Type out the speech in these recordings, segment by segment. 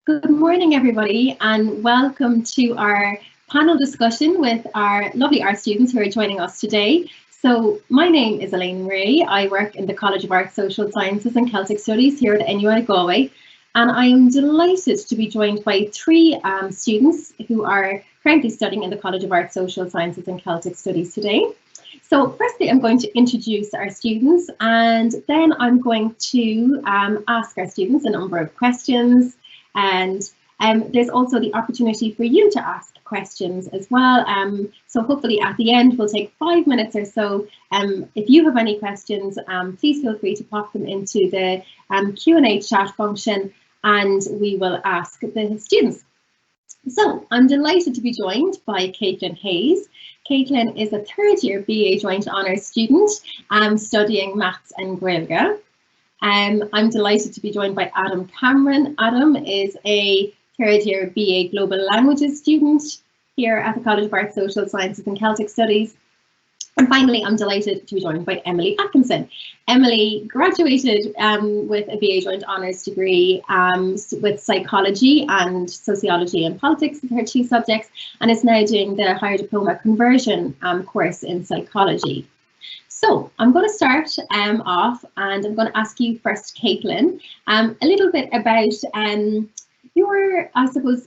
Good morning, everybody, and welcome to our panel discussion with our lovely art students who are joining us today. So my name is Elaine Ray. I work in the College of Art, Social Sciences and Celtic Studies here at NUI Galway, and I am delighted to be joined by three students who are currently studying in the College of Art, Social Sciences and Celtic Studies today. So firstly, I'm going to introduce our students, and then I'm going to ask our students a number of questions. And there's also the opportunity for you to ask questions as well. So hopefully at the end, we'll take 5 minutes or so. If you have any questions, please feel free to pop them into the Q&A chat function, and we will ask the students. So I'm delighted to be joined by Caitlyn Hayes. Caitlyn is a third-year BA Joint Honours student studying Maths and Gaeilge. I'm delighted to be joined by Adam Cameron. Adam is a third-year BA Global Languages student here at the College of Art, Social Sciences and Celtic Studies. And finally, I'm delighted to be joined by Emily Atkinson. Emily graduated with a BA Joint Honours degree with Psychology and Sociology and Politics as her two subjects, and is now doing the Higher Diploma Conversion course in Psychology. So I'm going to start off, and I'm going to ask you first, Caitlyn, a little bit about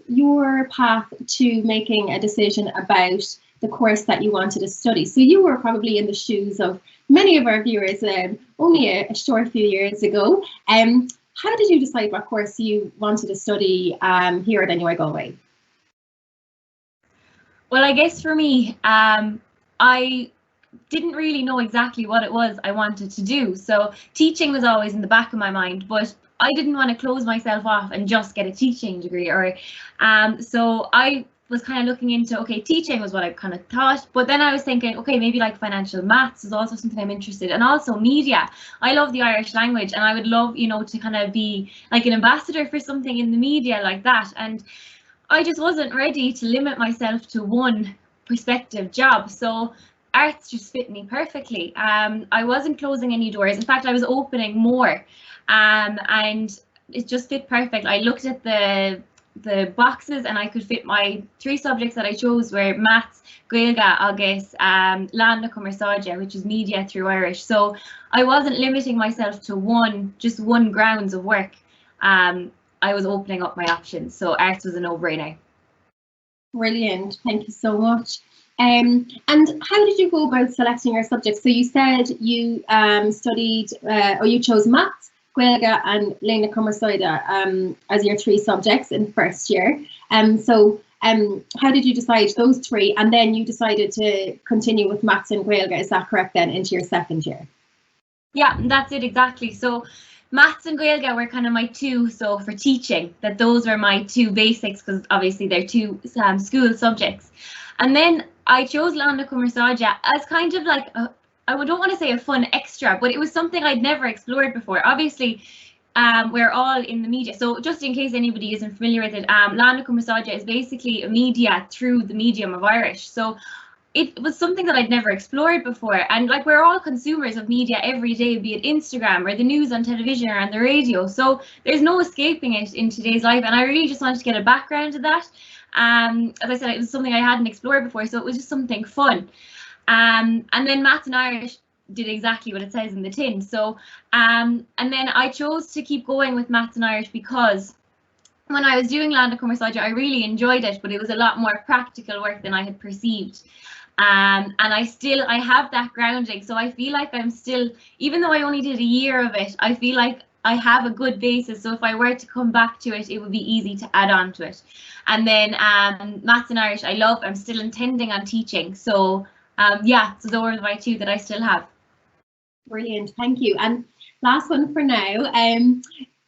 your path to making a decision about the course that you wanted to study. So you were probably in the shoes of many of our viewers only a short few years ago. How did you decide what course you wanted to study here at NUI Galway? Well, I guess for me, I didn't really know exactly what it was I wanted to do. So teaching was always in the back of my mind, but I didn't want to close myself off and just get a teaching degree. So I was kind of looking into, okay, teaching was what I kind of thought, but then I was thinking, okay, maybe like financial maths is also something I'm interested in, and also media. I love the Irish language, and I would love, to kind of be like an ambassador for something in the media like that. And I just wasn't ready to limit myself to one prospective job. So arts just fit me perfectly. I wasn't closing any doors. In fact, I was opening more, and it just fit perfect. I looked at the boxes, and I could fit my three subjects that I chose were Maths, Gaeilge, agus Landa Commerciaide, which is media through Irish. So I wasn't limiting myself to just one grounds of work. I was opening up my options, so arts was a no-brainer. Brilliant, thank you so much. And how did you go about selecting your subjects? So you said you studied, or you chose Maths, Gaeilge and Landa Commerciaide as your three subjects in first year. So how did you decide those three, and then you decided to continue with Maths and Gaeilge, is that correct, then into your second year? Yeah, that's it exactly. So Maths and Gaeilge were kind of my two, so for teaching, those were my two basics, because obviously they're two school subjects. And then I chose Landa Commerciaide as kind of like I don't want to say a fun extra, but it was something I'd never explored before. Obviously, we're all in the media, so just in case anybody isn't familiar with it, Landa Commerciaide is basically a media through the medium of Irish. So it was something that I'd never explored before, and like we're all consumers of media every day, be it Instagram or the news on television or on the radio. So there's no escaping it in today's life, and I really just wanted to get a background to that. As I said, it was something I hadn't explored before, so it was just something fun. And then Maths and Irish did exactly what it says in the tin. So and then I chose to keep going with Maths and Irish because when I was doing Landa Commerciaide, I really enjoyed it, but it was a lot more practical work than I had perceived. And I have that grounding, so I feel like I'm still, even though I only did a year of it, I feel like I have a good basis. So if I were to come back to it, it would be easy to add on to it. And then Maths and Irish, I love. I'm still intending on teaching. So yeah, so those are my two that I still have. Brilliant, thank you. And last one for now.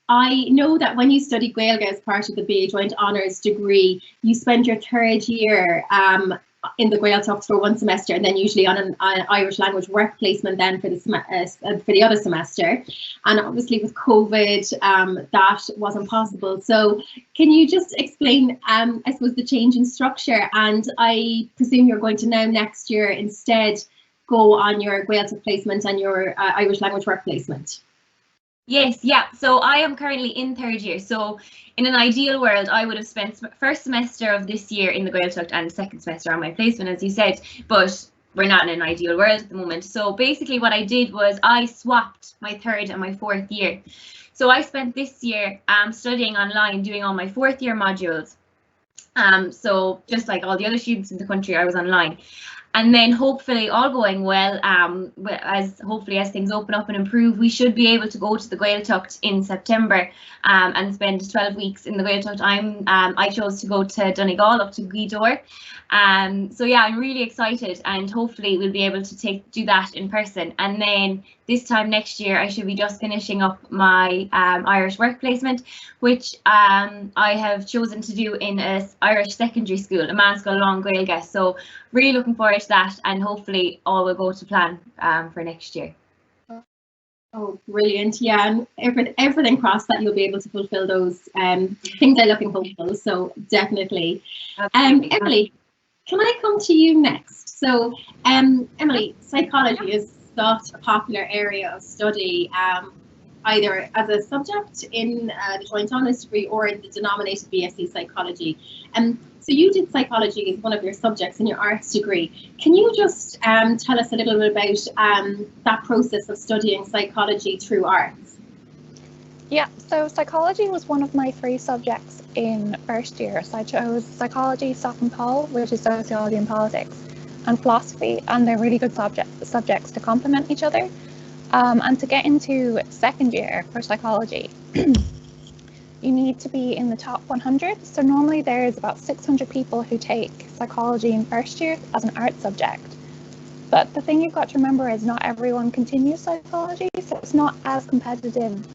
I know that when you study Gaeilge as part of the BA Joint Honours degree, you spend your third year in the Gaeltacht for one semester, and then usually on an Irish language work placement then for the other semester. And obviously with COVID, that wasn't possible. So can you just explain, I suppose, the change in structure? And I presume you're going to now next year instead go on your Gaeltacht placement and your Irish language work placement. Yes, yeah. So I am currently in 3rd year. So in an ideal world, I would have spent first semester of this year in the Gaeltacht and second semester on my placement, as you said. But we're not in an ideal world at the moment. So basically what I did was I swapped my 3rd and my 4th year. So I spent this year studying online, doing all my 4th year modules. So just like all the other students in the country, I was online. And then hopefully all going well, as things open up and improve, we should be able to go to the Gaeltacht in September and spend 12 weeks in the Gaeltacht. I chose to go to Donegal, up to Rigour. So yeah, I'm really excited, and hopefully we'll be able to do that in person. And then this time next year, I should be just finishing up my Irish work placement, which I have chosen to do in an Irish secondary school, a man's school along Gaeilge. So really looking forward to that, and hopefully all will go to plan for next year. Oh, brilliant. Yeah, and everything crossed that you'll be able to fulfill those things are looking hopeful, so definitely. Emily, can I come to you next? So Emily, psychology is such a popular area of study, either as a subject in the joint honours degree or in the denominated BSc psychology. So you did psychology as one of your subjects in your arts degree. Can you just tell us a little bit about that process of studying psychology through arts? Yeah, so psychology was one of my 3 subjects in 1st year. So I chose psychology, Soc and Pol, which is sociology and politics, and philosophy, and they're really good subjects to complement each other. And to get into 2nd year for psychology, you need to be in the top 100. So normally there's about 600 people who take psychology in 1st year as an art subject. But the thing you've got to remember is not everyone continues psychology, so it's not as competitive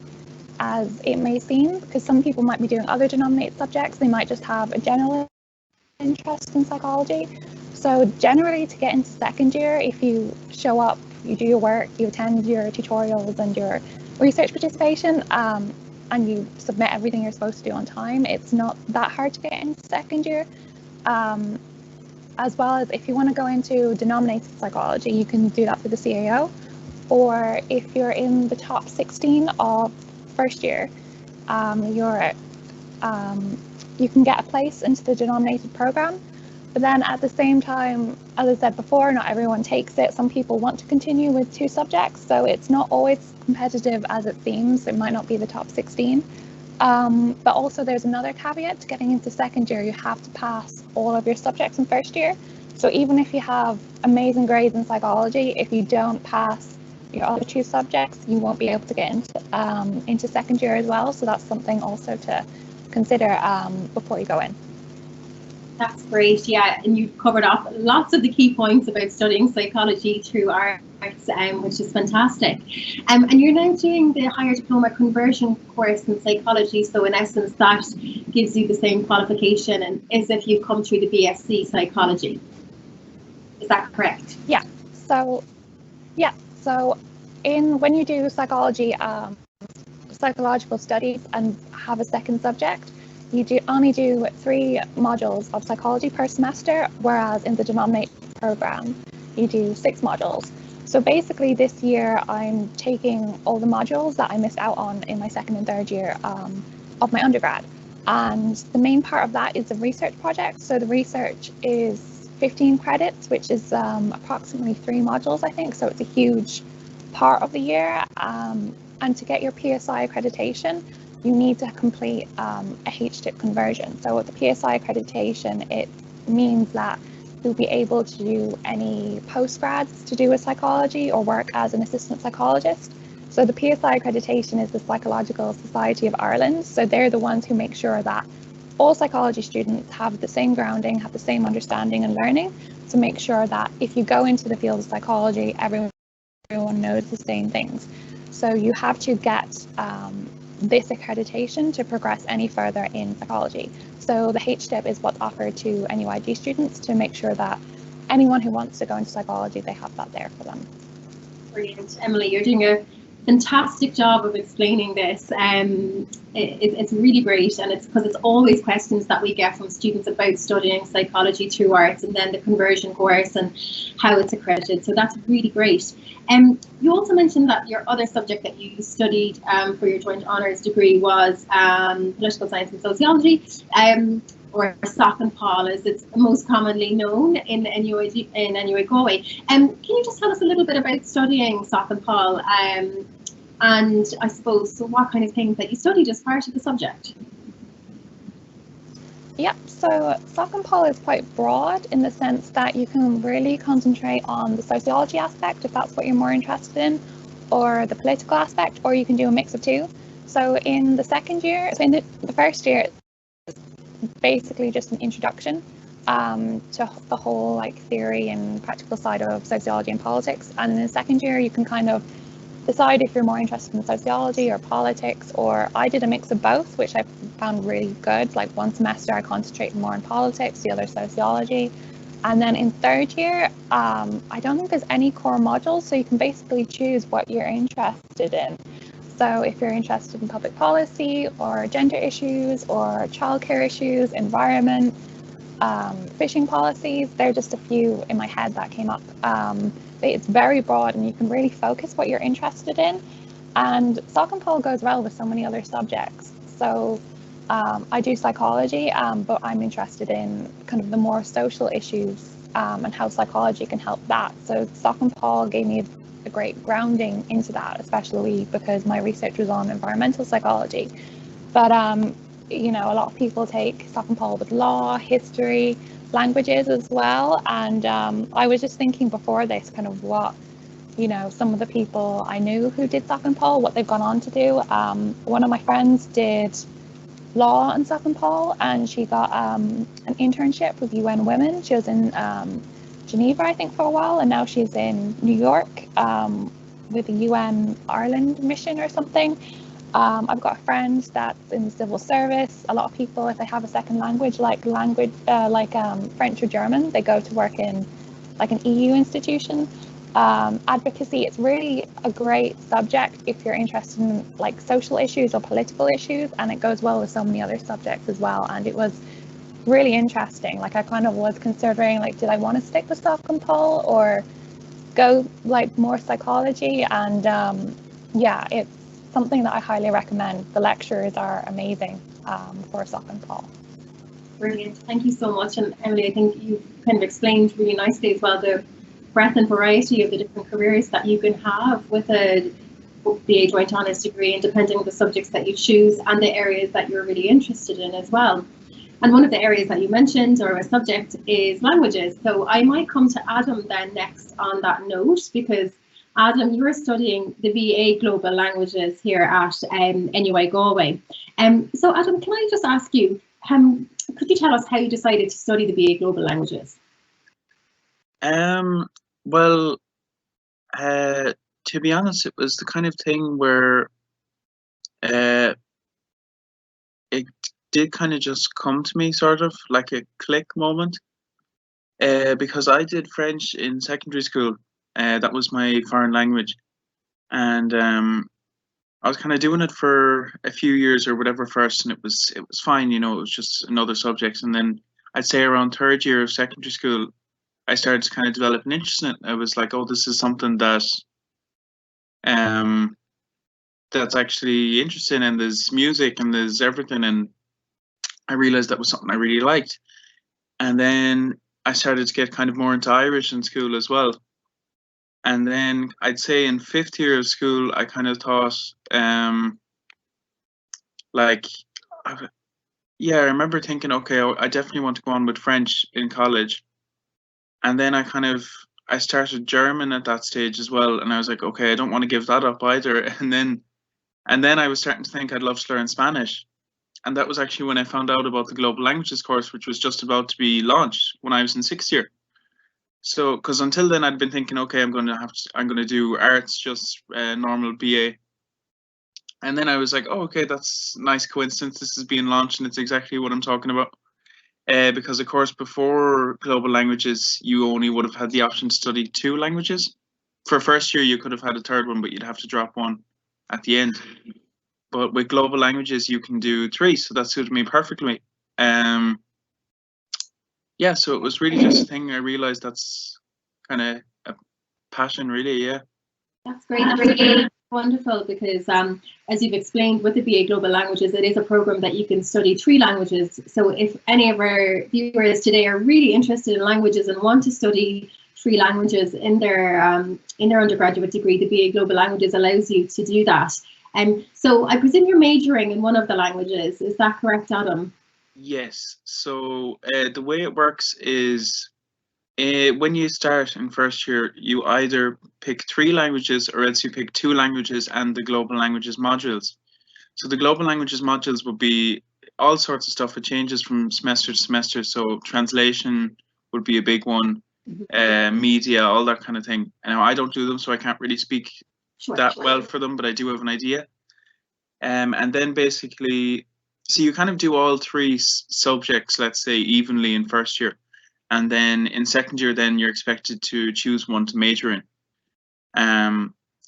as it may seem, because some people might be doing other denominated subjects. They might just have a general interest in psychology. So generally, to get into 2nd year, if you show up, you do your work, you attend your tutorials and your research participation, and you submit everything you're supposed to do on time, it's not that hard to get into 2nd year. As well as if you want to go into denominated psychology, you can do that for the CAO, or if you're in the top 16 of 1st year, you can get a place into the denominated program. But then at the same time, as I said before, not everyone takes it. Some people want to continue with 2 subjects, so it's not always competitive as it seems. It might not be the top 16. But also there's another caveat to getting into 2nd year. You have to pass all of your subjects in 1st year. So even if you have amazing grades in psychology, if you don't pass your other 2 subjects, you won't be able to get into 2nd year as well. So that's something also to consider before you go in. That's great, yeah, and you've covered off lots of the key points about studying psychology through arts, which is fantastic. And you're now doing the higher diploma conversion course in psychology, so in essence that gives you the same qualification and as if you've come through the BSc psychology. Is that correct? Yeah. So when you do psychology, psychological studies and have a 2nd subject, you only do 3 modules of psychology per semester, whereas in the denominated program, you do 6 modules. So basically this year, I'm taking all the modules that I missed out on in my 2nd and 3rd year of my undergrad. And the main part of that is the research project. So the research is 15 credits, which is approximately 3 modules, I think. So it's a huge part of the year. And to get your PSI accreditation, you need to complete a HTIP conversion. So with the PSI accreditation, it means that you'll be able to do any postgrads to do with psychology or work as an assistant psychologist. So the PSI accreditation is the Psychological Society of Ireland. So they're the ones who make sure that all psychology students have the same grounding, have the same understanding and learning, to make sure that if you go into the field of psychology, everyone knows the same things. So you have to get this accreditation to progress any further in psychology. So the HTIP is what's offered to NUIG students to make sure that anyone who wants to go into psychology, they have that there for them. Brilliant. Emily, you're doing a fantastic job of explaining this. It's really great, and it's because it's always questions that we get from students about studying psychology through arts, and then the conversion course and how it's accredited. So that's really great. You also mentioned that your other subject that you studied for your joint honours degree was political science and sociology, or SOC and Paul as it's most commonly known in NUI Galway. Can you just tell us a little bit about studying SOC and Paul, and I suppose so what kind of things that you studied as part of the subject? Yeah, so SOC and Paul is quite broad in the sense that you can really concentrate on the sociology aspect if that's what you're more interested in, or the political aspect, or you can do a mix of two. So in the second year, so in the first year, it's basically just an introduction to the whole like theory and practical side of sociology and politics. And in the second year, you can kind of decide if you're more interested in sociology or politics, or I did a mix of both, which I found really good. Like one semester I concentrated more on politics, the other sociology. And then in third year, I don't think there's any core modules, so you can basically choose what you're interested in. So if you're interested in public policy or gender issues or childcare issues, environment, fishing policies, there are just a few in my head that came up. It's very broad and you can really focus what you're interested in. And SOC and Paul goes well with so many other subjects. So I do psychology, but I'm interested in kind of the more social issues and how psychology can help that. So SOC and Paul gave me a great grounding into that, especially because my research was on environmental psychology. But you know, a lot of people take SOC and Paul with law, history, languages as well. And I was just thinking before this kind of what, you know, some of the people I knew who did SOC and Paul, what they've gone on to do. One of my friends did law and SOC and Paul, and she got an internship with UN Women. She was in Geneva, I think, for a while, and now she's in New York with the UN Ireland mission or something. I've got a friend that's in the civil service. A lot of people, if they have a second language, like French or German, they go to work in like an EU institution. Advocacy, it's really a great subject if you're interested in like social issues or political issues, and it goes well with so many other subjects as well. And it was really interesting. Like I kind of was considering, like, did I want to stick with SOC and Paul or go like more psychology? And yeah, it's something that I highly recommend. The lectures are amazing for SOC and Paul. Brilliant, thank you so much. And Emily, I think you've kind of explained really nicely as well the breadth and variety of the different careers that you can have with a BA Joint Honours degree, and depending on the subjects that you choose and the areas that you're really interested in as well. And one of the areas that you mentioned, or a subject, is languages. So I might come to Adam then next on that note, because Adam, you're studying the BA Global Languages here at NUI Galway. So Adam, can I just ask you, could you tell us how you decided to study the BA Global Languages? Well, to be honest, it was the kind of thing where it did kind of just come to me, sort of like a click moment, because I did French in secondary school. That was my foreign language, and I was kind of doing it for a few years or whatever first, and it was fine, you know, it was just another subject. And then I'd say around third year of secondary school, I started to kind of develop an interest in it. I was like, oh, this is something that that's actually interesting, and there's music and there's everything, and I realized that was something I really liked. And then I started to get kind of more into Irish in school as well. And then I'd say in fifth year of school, I kind of thought, yeah, I remember thinking, okay, I definitely want to go on with French in college. And then I started German at that stage as well, and I was like, okay, I don't want to give that up either. And then I was starting to think I'd love to learn Spanish, and that was actually when I found out about the Global Languages course, which was just about to be launched when I was in sixth year. So, because until then I'd been thinking, okay, I'm going to do arts, just normal BA. And then I was like, oh, okay, that's a nice coincidence. This is being launched, and it's exactly what I'm talking about. Because, of course, before Global Languages, you only would have had the option to study 2 languages. For first year, you could have had a third one, but you'd have to drop one. at the end. But with global languages, you can do 3, so that suited me perfectly. Yeah, so it was really just a thing. I realized that's kind of a passion, really. Yeah. That's great. That's really wonderful because, as you've explained, with the BA Global Languages, it is a program that you can study 3 languages. So if any of our viewers today are really interested in languages and want to study 3 languages in their undergraduate degree, the BA Global Languages allows you to do that. And so I presume you're majoring in one of the languages. Is that correct, Adam? Yes. So the way it works is when you start in first year, you either pick 3 languages or else you pick 2 languages and the global languages modules. So the global languages modules would be all sorts of stuff. It changes from semester to semester. So translation would be a big one, media, all that kind of thing. Now I don't do them, so I can't really speak well for them, but I do have an idea. And then basically, so you kind of do all 3 subjects, let's say, evenly in first year. And then in second year, then you're expected to choose one to major in.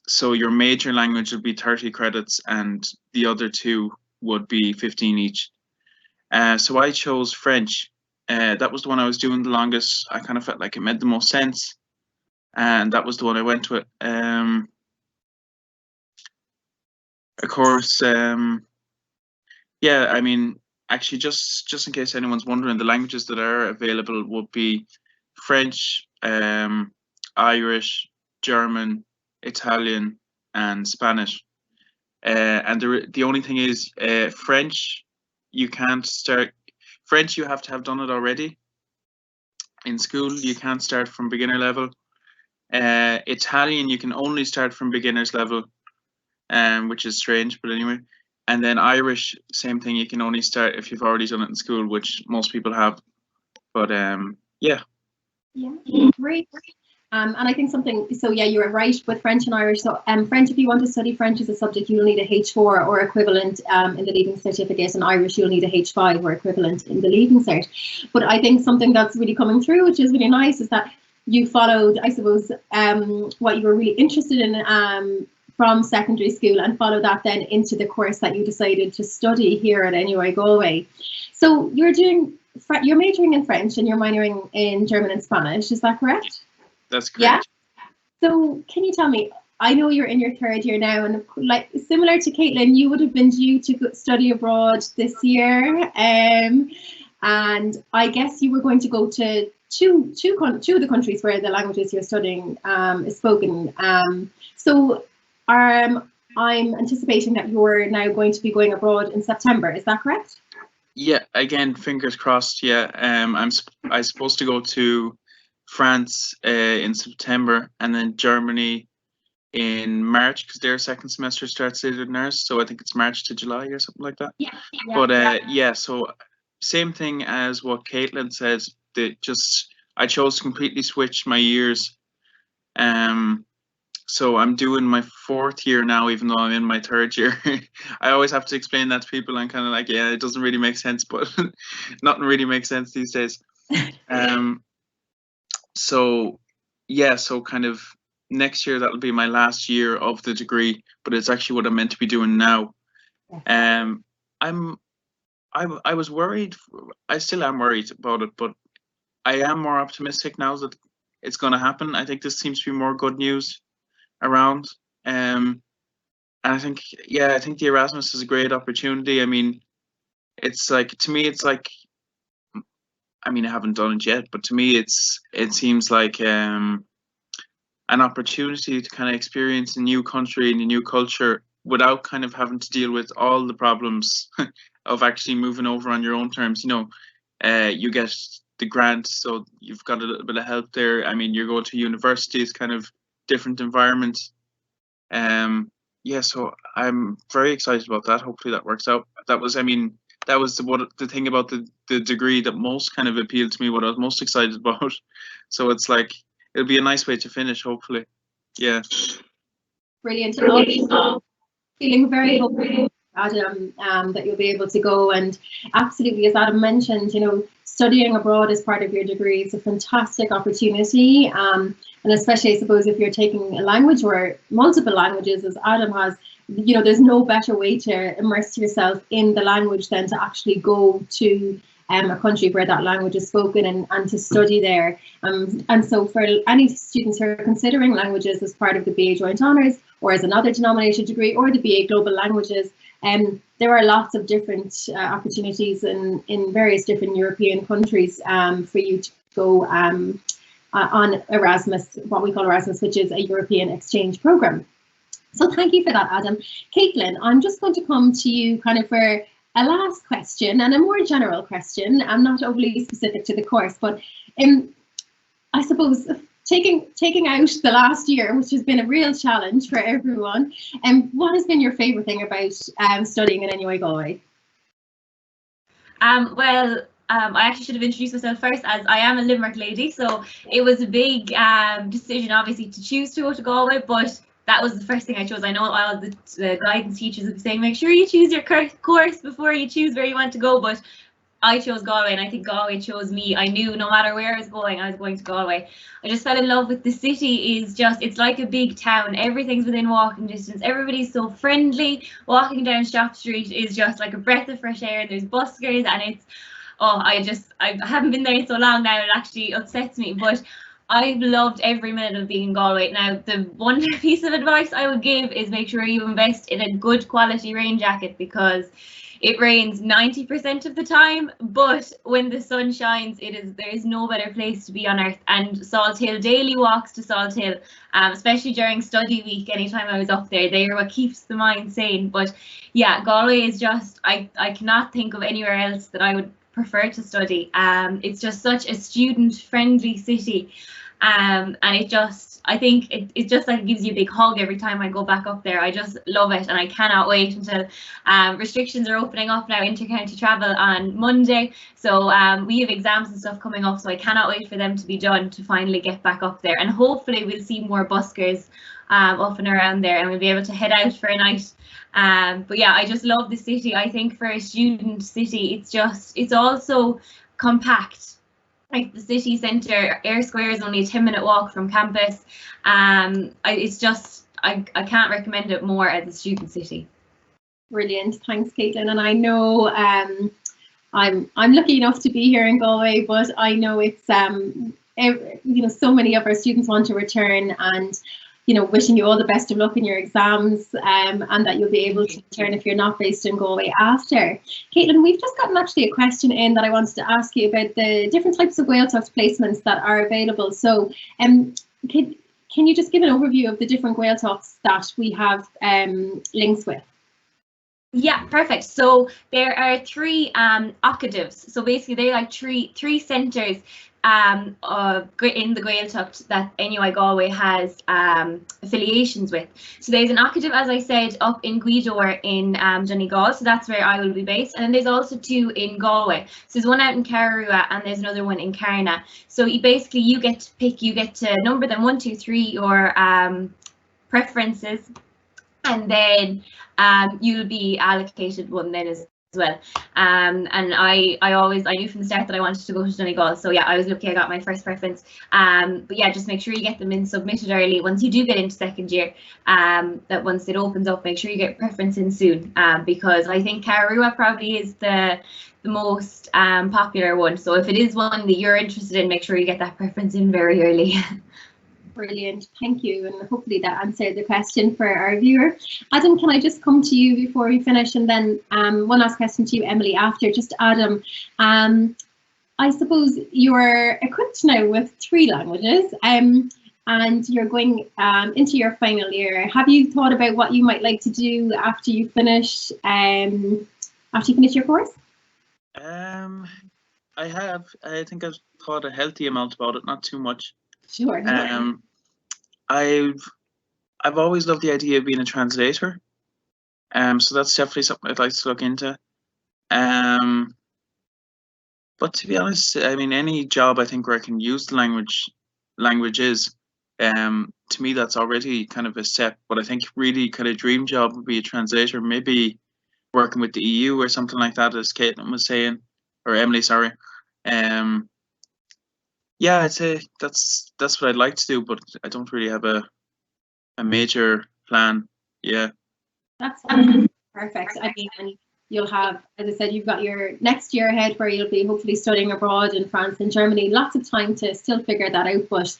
So your major language would be 30 credits and the other 2 would be 15 each. So I chose French. That was the one I was doing the longest. I kind of felt like it made the most sense. And that was the one I went with. Of course, yeah, I mean, actually, just in case anyone's wondering, the languages that are available would be French, Irish, German, Italian, and Spanish. And the only thing is, French, you can't start. French, you have to have done it already in school. You can't start from beginner level. Italian, you can only start from beginner's level, which is strange, but anyway. And then Irish, same thing. You can only start if you've already done it in school, which most people have. But yeah. Yeah, great. And I think so yeah, you're right with French and Irish. So French, if you want to study French as a subject, you'll need a H4 or equivalent in the Leaving Certificate, and Irish you'll need a H5 or equivalent in the Leaving Cert. But I think something that's really coming through, which is really nice, is that you followed, I suppose, what you were really interested in from secondary school and follow that then into the course that you decided to study here at NUI Galway. So you're majoring in French and you're minoring in German and Spanish, is that correct? That's correct. Yeah. So can you tell me, I know you're in your 3rd year now, and like similar to Caitlyn, you would have been due to study abroad this year, and I guess you were going to go to two of the countries where the languages you're studying is spoken. So I'm anticipating that you're now going to be going abroad in September. Is that correct? Yeah. Again, fingers crossed. Yeah. I'm supposed to go to France in September, and then Germany in March, because their second semester starts later than ours. So I think it's March to July or something like that. Yeah. But yeah. So same thing as what Caitlyn says. I chose to completely switch my years. So I'm doing my 4th year now, even though I'm in my 3rd year. I always have to explain that to people. I'm kind of like, yeah, it doesn't really make sense, but nothing really makes sense these days. So yeah, so kind of next year that'll be my last year of the degree, but it's actually what I'm meant to be doing now. I was worried. I still am worried about it, but I am more optimistic now that it's going to happen. I think this seems to be more good news around. And I think, yeah, I think the Erasmus is a great opportunity. I mean, it's like, to me, it's like, I mean, I haven't done it yet, but to me, it seems like an opportunity to kind of experience a new country and a new culture without kind of having to deal with all the problems of actually moving over on your own terms. You know, you get the grant, so you've got a little bit of help there. I mean, you're going to university, it's kind of different environment. Yeah, so I'm very excited about that. Hopefully that works out. That was the thing about the degree that most kind of appealed to me, what I was most excited about. So it's like, it'll be a nice way to finish, hopefully. Yeah. Brilliant. Feeling very hopeful, Adam, that you'll be able to go. And absolutely, as Adam mentioned, you know, studying abroad as part of your degree is a fantastic opportunity. And especially, I suppose, if you're taking a language or multiple languages, as Adam has, you know, there's no better way to immerse yourself in the language than to actually go to a country where that language is spoken and to study there. And so for any students who are considering languages as part of the BA Joint Honours or as another denominated degree or the BA Global Languages, there are lots of different opportunities in various different European countries for you to go on Erasmus, what we call Erasmus, which is a European exchange program. So thank you for that, Adam. Caitlyn, I'm just going to come to you kind of for a last question and a more general question. I'm not overly specific to the course, but I suppose taking out the last year, which has been a real challenge for everyone, what has been your favourite thing about studying in NUI Galway? Well, I actually should have introduced myself first, as I am a Limerick lady, so it was a big decision, obviously, to choose to go to Galway, but that was the first thing I chose. I know all the guidance teachers would be saying, make sure you choose your course before you choose where you want to go, but I chose Galway, and I think Galway chose me. I knew no matter where I was going to Galway. I just fell in love with the city. It's like a big town. Everything's within walking distance. Everybody's so friendly. Walking down Shop Street is just like a breath of fresh air. There's buskers, and it's, I haven't been there in so long now, it actually upsets me, but I've loved every minute of being in Galway. Now, the one piece of advice I would give is make sure you invest in a good quality rain jacket, because it rains 90% of the time, but when the sun shines, there is no better place to be on earth. And Salt Hill, daily walks to Salt Hill, especially during study week, anytime I was up there, they are what keeps the mind sane. But yeah, Galway is just, I cannot think of anywhere else that I would prefer to study. It's just such a student-friendly city. And I think it just like gives you a big hug every time I go back up there. I just love it, and I cannot wait until restrictions are opening up now, inter-county travel on Monday. So we have exams and stuff coming up, so I cannot wait for them to be done to finally get back up there. And hopefully we'll see more buskers up and around there, and we'll be able to head out for a night. But yeah, I just love the city. I think for a student city, it's also compact. Like the city centre, Ayr Square is only a 10-minute walk from campus. It's just, I can't recommend it more as a student city. Brilliant, thanks, Caitlyn. And I know I'm lucky enough to be here in Galway, but I know it's you know, so many of our students want to return, and you know, wishing you all the best of luck in your exams, and that you'll be able to return if you're not based in Galway after. Caitlyn, we've just gotten actually a question in that I wanted to ask you about the different types of Gaeltacht placements that are available. So can you just give an overview of the different Gaeltachts that we have links with? Yeah, perfect. So there are 3 occupatives. So basically they're like three centres in the Gaeltacht that NUI Galway has affiliations with. So there's an occupative, as I said, up in Gweedore in Donegal, so that's where I will be based, and then there's also 2 in Galway. So there's one out in Carrarua and there's another one in Carna. So you get to pick, you get to number them 1, 2, 3, your preferences, and then you'll be allocated one then as well. And I knew from the start that I wanted to go to Donegal, so yeah, I was lucky I got my first preference. But yeah, just make sure you get them in submitted early once you do get into second year, that once it opens up, make sure you get preference in soon, because I think Carrarua probably is the most popular one. So if it is one that you're interested in, make sure you get that preference in very early. Brilliant, thank you, and hopefully that answered the question for our viewer. Adam, can I just come to you before we finish, and then one last question to you, Emily, after. Just Adam, I suppose you're equipped now with 3 languages, and you're going into your final year. Have you thought about what you might like to do after you finish your course? I have. I think I've thought a healthy amount about it, not too much. Sure. I've always loved the idea of being a translator, so that's definitely something I'd like to look into. But to be honest, I mean, any job I think where I can use the languages, to me that's already kind of a step. But I think really kind of dream job would be a translator, maybe working with the EU or something like that, as Caitlyn was saying, or Emily, sorry. Yeah, I'd say that's what I'd like to do, but I don't really have a major plan. Yeah. That's perfect. I mean, and you'll have, as I said, you've got your next year ahead where you'll be hopefully studying abroad in France and Germany. Lots of time to still figure that out. But,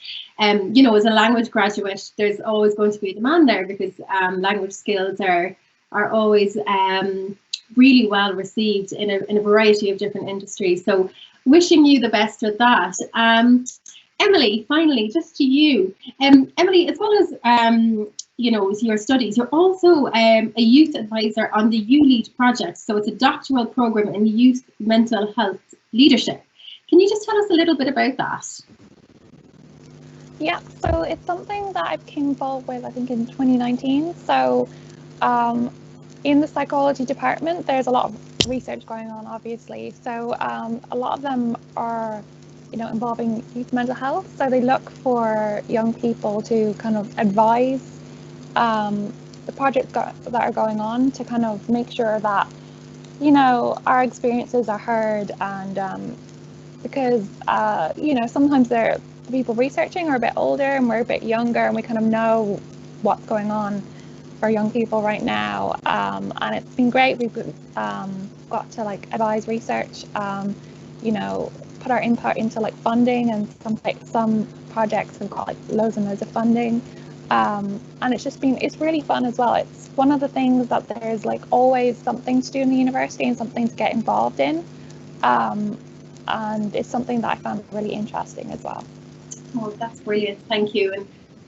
you know, as a language graduate, there's always going to be a demand there because language skills are always really well received in a variety of different industries. So wishing you the best with that. Emily, finally, just to you. Emily, as well as you know, your studies, you're also a youth advisor on the ULEAD project. So it's a doctoral program in youth mental health leadership. Can you just tell us a little bit about that? Yeah, so it's something that I became involved with, I think, in 2019. So in the psychology department, there's a lot of research going on, obviously. So a lot of them are, you know, involving youth mental health. So they look for young people to kind of advise the projects that are going on to kind of make sure that, you know, our experiences are heard, and because you know, sometimes the people researching are a bit older and we're a bit younger, and we kind of know what's going on for young people right now, and it's been great. We've got to like advise research, you know, put our input into like funding, and some projects have got like loads and loads of funding. And it's really fun as well. It's one of the things that there's like always something to do in the university and something to get involved in. And it's something that I found really interesting as well. Oh, that's brilliant. Thank you.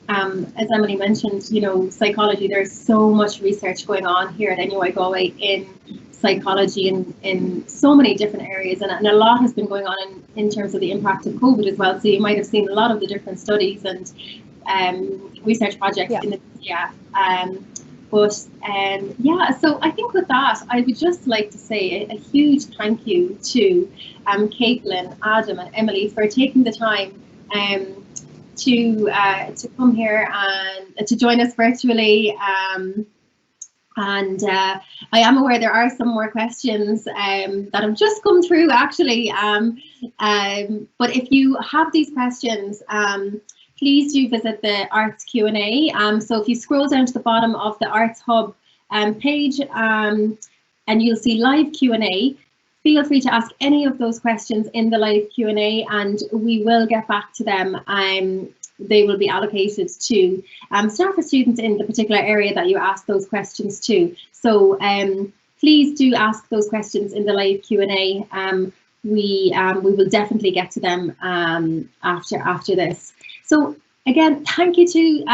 And as Emily mentioned, you know, psychology, there's so much research going on here at NUI Galway in psychology in so many different areas, and a lot has been going on in terms of the impact of COVID as well. So you might have seen a lot of the different studies and research projects in the media. Yeah, so I think with that, I would just like to say a huge thank you to Caitlyn, Adam and Emily for taking the time to come here and to join us virtually. And I am aware there are some more questions that have just come through actually. But if you have these questions, please do visit the Arts Q&A. So if you scroll down to the bottom of the Arts Hub page, and you'll see live Q&A, feel free to ask any of those questions in the live Q&A, and we will get back to them. They will be allocated to staff or students in the particular area that you ask those questions to. So please do ask those questions in the live Q&A. We will definitely get to them after this. So again, thank you to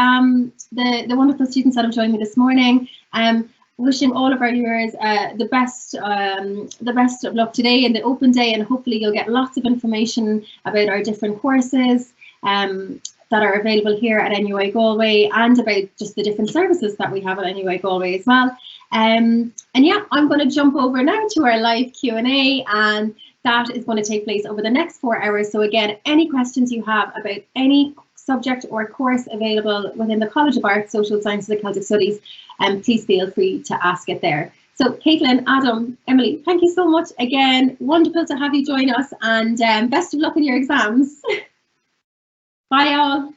the wonderful students that have joined me this morning. Wishing all of our viewers the best of luck today in the open day, and hopefully you'll get lots of information about our different courses that are available here at NUI Galway, and about just the different services that we have at NUI Galway as well. And yeah, I'm going to jump over now to our live Q&A, and that is going to take place over the next 4 hours. So again, any questions you have about any subject or course available within the College of Arts, Social Sciences and Celtic Studies, please feel free to ask it there. So Caitlyn, Adam, Emily, thank you so much again. Wonderful to have you join us, and best of luck in your exams. Bye all.